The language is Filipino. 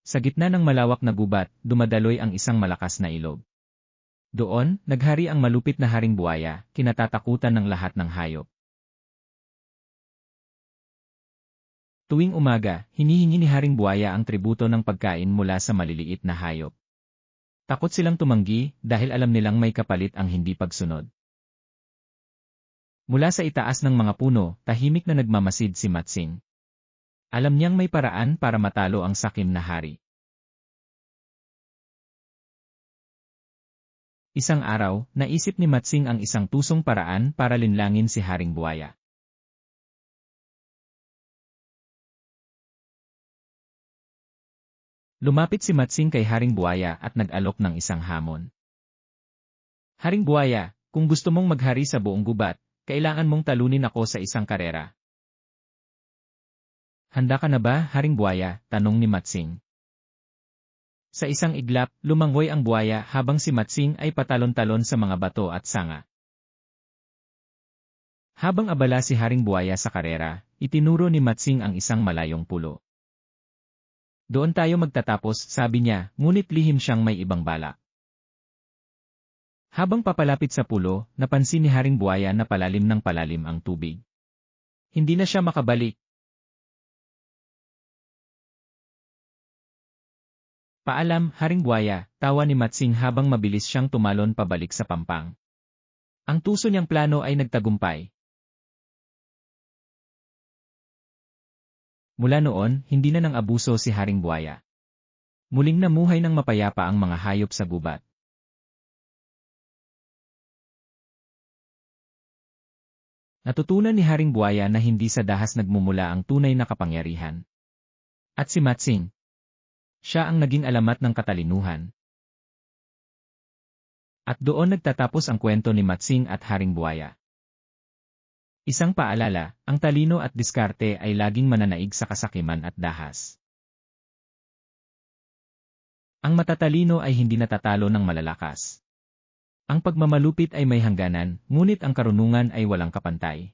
Sa gitna ng malawak na gubat, dumadaloy ang isang malakas na ilog. Doon, naghari ang malupit na haring buwaya, kinatatakutan ng lahat ng hayop. Tuwing umaga, hinihingi ni Haring Buwaya ang tributo ng pagkain mula sa maliliit na hayop. Takot silang tumanggi dahil alam nilang may kapalit ang hindi pagsunod. Mula sa itaas ng mga puno, tahimik na nagmamasid si Matsing. Alam niyang may paraan para matalo ang sakim na hari. Isang araw, naisip ni Matsing ang isang tusong paraan para linlangin si Haring Buwaya. Lumapit si Matsing kay Haring Buwaya at nag-alok ng isang hamon. Haring Buwaya, kung gusto mong maghari sa buong gubat, kailangan mong talunin ako sa isang karera. Handa ka na ba, Haring Buwaya? Tanong ni Matsing. Sa isang iglap, lumangoy ang buwaya habang si Matsing ay patalon-talon sa mga bato at sanga. Habang abala si Haring Buwaya sa karera, itinuro ni Matsing ang isang malayong pulo. Doon tayo magtatapos, sabi niya, ngunit lihim siyang may ibang balak. Habang papalapit sa pulo, napansin ni Haring Buwaya na palalim ng palalim ang tubig. Hindi na siya makabalik. Paalam, Haring Buwaya, tawa ni Matsing habang mabilis siyang tumalon pabalik sa pampang. Ang tuso niyang plano ay nagtagumpay. Mula noon, hindi na nang abuso si Haring Buwaya. Muling namuhay ng mapayapa ang mga hayop sa gubat. Natutunan ni Haring Buwaya na hindi sa dahas nagmumula ang tunay na kapangyarihan. At si Matsing, siya ang naging alamat ng katalinuhan. At doon nagtatapos ang kwento ni Matsing at Haring Buwaya. Isang paalala, ang talino at diskarte ay laging mananaig sa kasakiman at dahas. Ang matatalino ay hindi natatalo ng malalakas. Ang pagmamalupit ay may hangganan, ngunit ang karunungan ay walang kapantay.